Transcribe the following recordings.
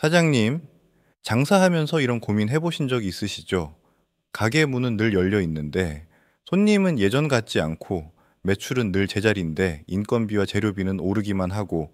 사장님, 장사하면서 이런 고민 해보신 적 있으시죠? 가게 문은 늘 열려 있는데 손님은 예전 같지 않고 매출은 늘 제자리인데 인건비와 재료비는 오르기만 하고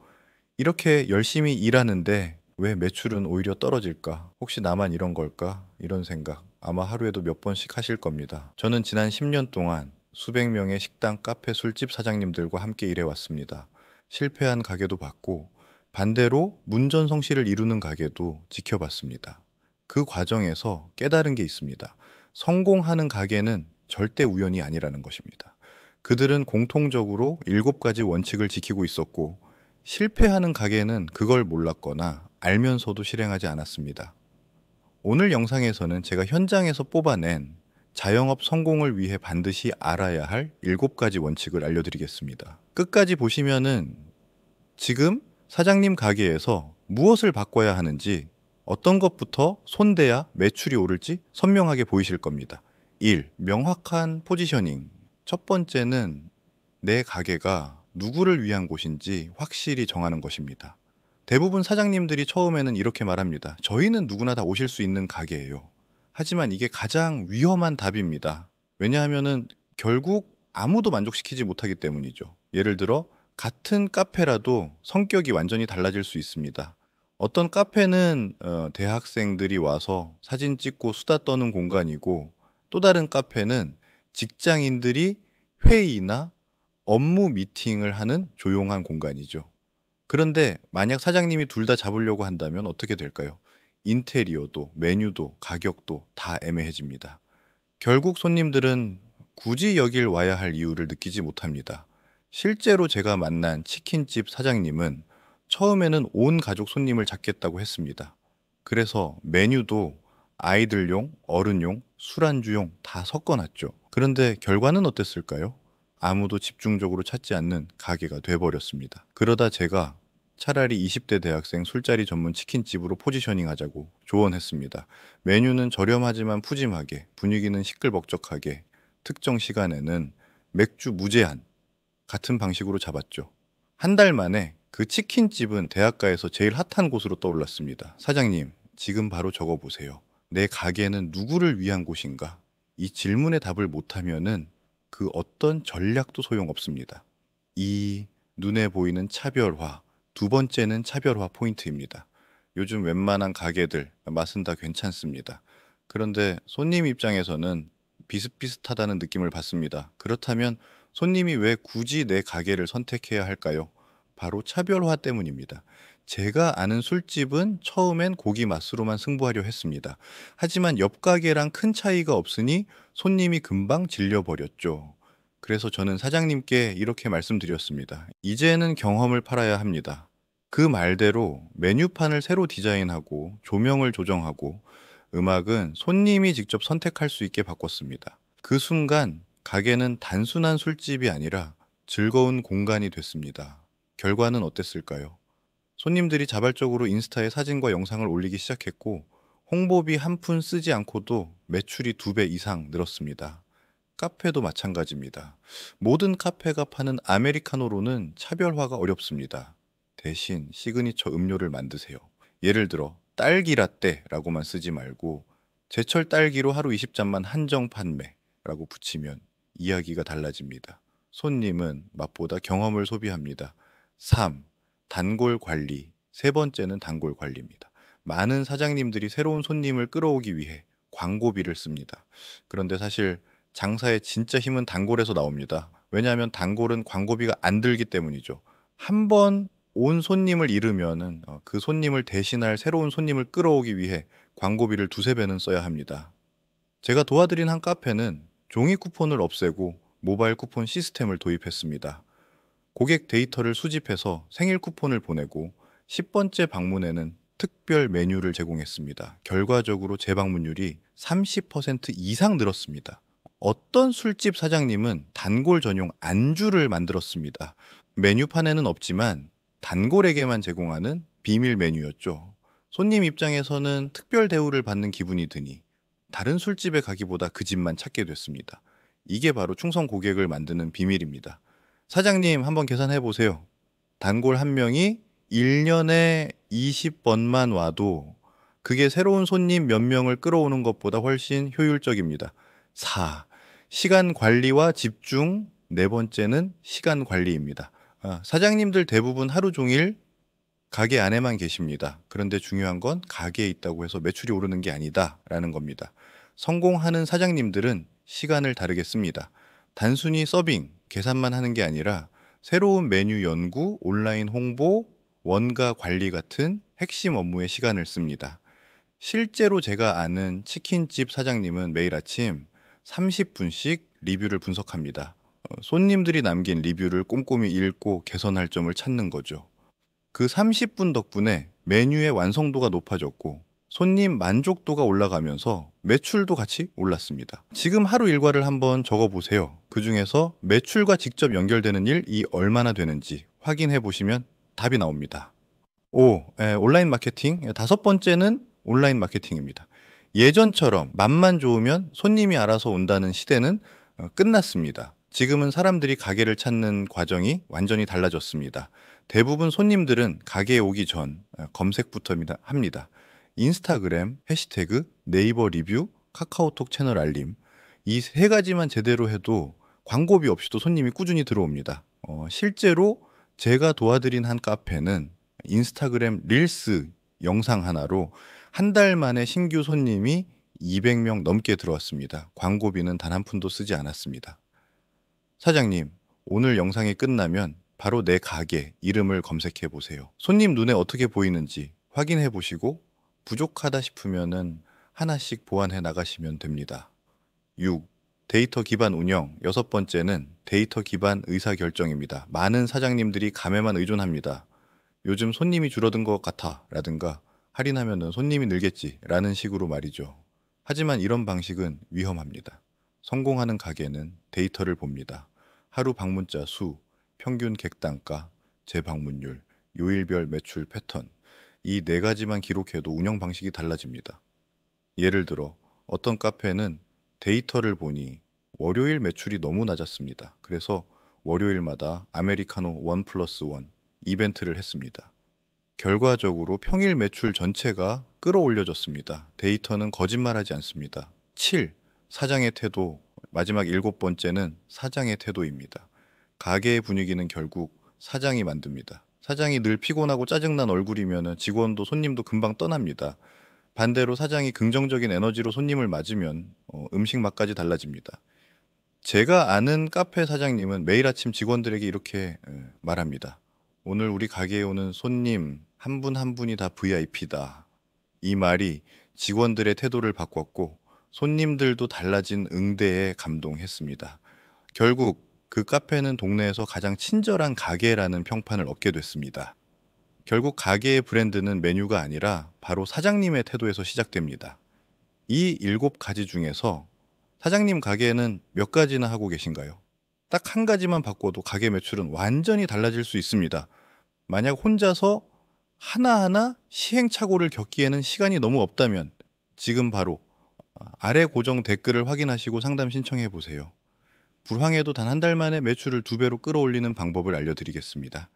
이렇게 열심히 일하는데 왜 매출은 오히려 떨어질까? 혹시 나만 이런 걸까? 이런 생각 아마 하루에도 몇 번씩 하실 겁니다. 저는 지난 10년 동안 수백 명의 식당, 카페, 술집 사장님들과 함께 일해왔습니다. 실패한 가게도 봤고 반대로 문전성시를 이루는 가게도 지켜봤습니다. 그 과정에서 깨달은 게 있습니다. 성공하는 가게는 절대 우연이 아니라는 것입니다. 그들은 공통적으로 7가지 원칙을 지키고 있었고 실패하는 가게는 그걸 몰랐거나 알면서도 실행하지 않았습니다. 오늘 영상에서는 제가 현장에서 뽑아낸 자영업 성공을 위해 반드시 알아야 할 7가지 원칙을 알려드리겠습니다. 끝까지 보시면은 지금 사장님 가게에서 무엇을 바꿔야 하는지, 어떤 것부터 손대야 매출이 오를지 선명하게 보이실 겁니다. 1. 명확한 포지셔닝. 첫 번째는 내 가게가 누구를 위한 곳인지 확실히 정하는 것입니다. 대부분 사장님들이 처음에는 이렇게 말합니다. 저희는 누구나 다 오실 수 있는 가게예요. 하지만 이게 가장 위험한 답입니다. 왜냐하면은 결국 아무도 만족시키지 못하기 때문이죠. 예를 들어 같은 카페라도 성격이 완전히 달라질 수 있습니다. 어떤 카페는 대학생들이 와서 사진 찍고 수다 떠는 공간이고 또 다른 카페는 직장인들이 회의나 업무 미팅을 하는 조용한 공간이죠. 그런데 만약 사장님이 둘 다 잡으려고 한다면 어떻게 될까요? 인테리어도 메뉴도 가격도 다 애매해집니다. 결국 손님들은 굳이 여길 와야 할 이유를 느끼지 못합니다. 실제로 제가 만난 치킨집 사장님은 처음에는 온 가족 손님을 잡겠다고 했습니다. 그래서 메뉴도 아이들용, 어른용, 술안주용 다 섞어놨죠. 그런데 결과는 어땠을까요? 아무도 집중적으로 찾지 않는 가게가 돼버렸습니다. 그러다 제가 차라리 20대 대학생 술자리 전문 치킨집으로 포지셔닝 하자고 조언했습니다. 메뉴는 저렴하지만 푸짐하게, 분위기는 시끌벅적하게, 특정 시간에는 맥주 무제한, 같은 방식으로 잡았죠. 한 달 만에 그 치킨집은 대학가에서 제일 핫한 곳으로 떠올랐습니다. 사장님, 지금 바로 적어보세요. 내 가게는 누구를 위한 곳인가? 이 질문에 답을 못하면은 그 어떤 전략도 소용없습니다. 이 눈에 보이는 차별화. 두 번째는 차별화 포인트입니다. 요즘 웬만한 가게들 맛은 다 괜찮습니다. 그런데 손님 입장에서는 비슷비슷하다는 느낌을 받습니다. 그렇다면 손님이 왜 굳이 내 가게를 선택해야 할까요? 바로 차별화 때문입니다. 제가 아는 술집은 처음엔 고기 맛으로만 승부하려 했습니다. 하지만 옆 가게랑 큰 차이가 없으니 손님이 금방 질려버렸죠. 그래서 저는 사장님께 이렇게 말씀드렸습니다. 이제는 경험을 팔아야 합니다. 그 말대로 메뉴판을 새로 디자인하고 조명을 조정하고 음악은 손님이 직접 선택할 수 있게 바꿨습니다. 그 순간 가게는 단순한 술집이 아니라 즐거운 공간이 됐습니다. 결과는 어땠을까요? 손님들이 자발적으로 인스타에 사진과 영상을 올리기 시작했고 홍보비 한 푼 쓰지 않고도 매출이 2배 이상 늘었습니다. 카페도 마찬가지입니다. 모든 카페가 파는 아메리카노로는 차별화가 어렵습니다. 대신 시그니처 음료를 만드세요. 예를 들어 딸기 라떼라고만 쓰지 말고 제철 딸기로 하루 20잔만 한정 판매라고 붙이면 이야기가 달라집니다. 손님은 맛보다 경험을 소비합니다. 3. 단골 관리. 세 번째는 단골 관리입니다. 많은 사장님들이 새로운 손님을 끌어오기 위해 광고비를 씁니다. 그런데 사실 장사의 진짜 힘은 단골에서 나옵니다. 왜냐하면 단골은 광고비가 안 들기 때문이죠. 한 번 온 손님을 잃으면은 그 손님을 대신할 새로운 손님을 끌어오기 위해 광고비를 두세 배는 써야 합니다. 제가 도와드린 한 카페는 종이 쿠폰을 없애고 모바일 쿠폰 시스템을 도입했습니다. 고객 데이터를 수집해서 생일 쿠폰을 보내고 10번째 방문에는 특별 메뉴를 제공했습니다. 결과적으로 재방문율이 30% 이상 늘었습니다. 어떤 술집 사장님은 단골 전용 안주를 만들었습니다. 메뉴판에는 없지만 단골에게만 제공하는 비밀 메뉴였죠. 손님 입장에서는 특별 대우를 받는 기분이 드니 다른 술집에 가기보다 그 집만 찾게 됐습니다. 이게 바로 충성 고객을 만드는 비밀입니다. 사장님 한번 계산해 보세요. 단골 한 명이 1년에 20번만 와도 그게 새로운 손님 몇 명을 끌어오는 것보다 훨씬 효율적입니다. 4. 시간 관리와 집중. 네 번째는 시간 관리입니다. 사장님들 대부분 하루 종일 가게 안에만 계십니다. 그런데 중요한 건 가게에 있다고 해서 매출이 오르는 게 아니다라는 겁니다. 성공하는 사장님들은 시간을 다르게 씁니다. 단순히 서빙, 계산만 하는 게 아니라 새로운 메뉴 연구, 온라인 홍보, 원가 관리 같은 핵심 업무에 시간을 씁니다. 실제로 제가 아는 치킨집 사장님은 매일 아침 30분씩 리뷰를 분석합니다. 손님들이 남긴 리뷰를 꼼꼼히 읽고 개선할 점을 찾는 거죠. 그 30분 덕분에 메뉴의 완성도가 높아졌고 손님 만족도가 올라가면서 매출도 같이 올랐습니다. 지금 하루 일과를 한번 적어보세요. 그 중에서 매출과 직접 연결되는 일이 얼마나 되는지 확인해 보시면 답이 나옵니다. 온라인 마케팅. 다섯 번째는 온라인 마케팅입니다. 예전처럼 맘만 좋으면 손님이 알아서 온다는 시대는 끝났습니다. 지금은 사람들이 가게를 찾는 과정이 완전히 달라졌습니다. 대부분 손님들은 가게에 오기 전 검색부터 합니다. 인스타그램, 해시태그, 네이버 리뷰, 카카오톡 채널 알림. 이 세 가지만 제대로 해도 광고비 없이도 손님이 꾸준히 들어옵니다. 실제로 제가 도와드린 한 카페는 인스타그램 릴스 영상 하나로 한 달 만에 신규 손님이 200명 넘게 들어왔습니다. 광고비는 단 한 푼도 쓰지 않았습니다. 사장님, 오늘 영상이 끝나면 바로 내 가게 이름을 검색해 보세요. 손님 눈에 어떻게 보이는지 확인해 보시고 부족하다 싶으면은 하나씩 보완해 나가시면 됩니다. 6. 데이터 기반 운영. 여섯 번째는 데이터 기반 의사결정입니다. 많은 사장님들이 감에만 의존합니다. 요즘 손님이 줄어든 것 같아 라든가 할인하면은 손님이 늘겠지 라는 식으로 말이죠. 하지만 이런 방식은 위험합니다. 성공하는 가게는 데이터를 봅니다. 하루 방문자 수, 평균 객단가, 재방문율, 요일별 매출 패턴. 이 네 가지만 기록해도 운영 방식이 달라집니다. 예를 들어 어떤 카페는 데이터를 보니 월요일 매출이 너무 낮았습니다. 그래서 월요일마다 아메리카노 1+1 이벤트를 했습니다. 결과적으로 평일 매출 전체가 끌어올려졌습니다. 데이터는 거짓말하지 않습니다. 7. 사장의 태도. 마지막 7번째는 사장의 태도입니다. 가게의 분위기는 결국 사장이 만듭니다. 사장이 늘 피곤하고 짜증난 얼굴이면 직원도 손님도 금방 떠납니다. 반대로 사장이 긍정적인 에너지로 손님을 맞으면 음식 맛까지 달라집니다. 제가 아는 카페 사장님은 매일 아침 직원들에게 이렇게 말합니다. 오늘 우리 가게에 오는 손님 한 분 한 분이 다 VIP다. 이 말이 직원들의 태도를 바꿨고 손님들도 달라진 응대에 감동했습니다. 결국 그 카페는 동네에서 가장 친절한 가게라는 평판을 얻게 됐습니다. 결국 가게의 브랜드는 메뉴가 아니라 바로 사장님의 태도에서 시작됩니다. 이 7가지 중에서 사장님 가게는 몇 가지나 하고 계신가요? 딱 한 가지만 바꿔도 가게 매출은 완전히 달라질 수 있습니다. 만약 혼자서 하나하나 시행착오를 겪기에는 시간이 너무 없다면 지금 바로 아래 고정 댓글을 확인하시고 상담 신청해 보세요. 불황에도 단 한 달 만에 매출을 2배로 끌어올리는 방법을 알려드리겠습니다.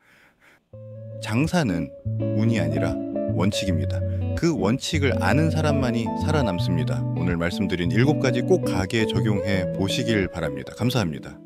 장사는 운이 아니라 원칙입니다. 그 원칙을 아는 사람만이 살아남습니다. 오늘 말씀드린 7가지 꼭 가게에 적용해 보시길 바랍니다. 감사합니다.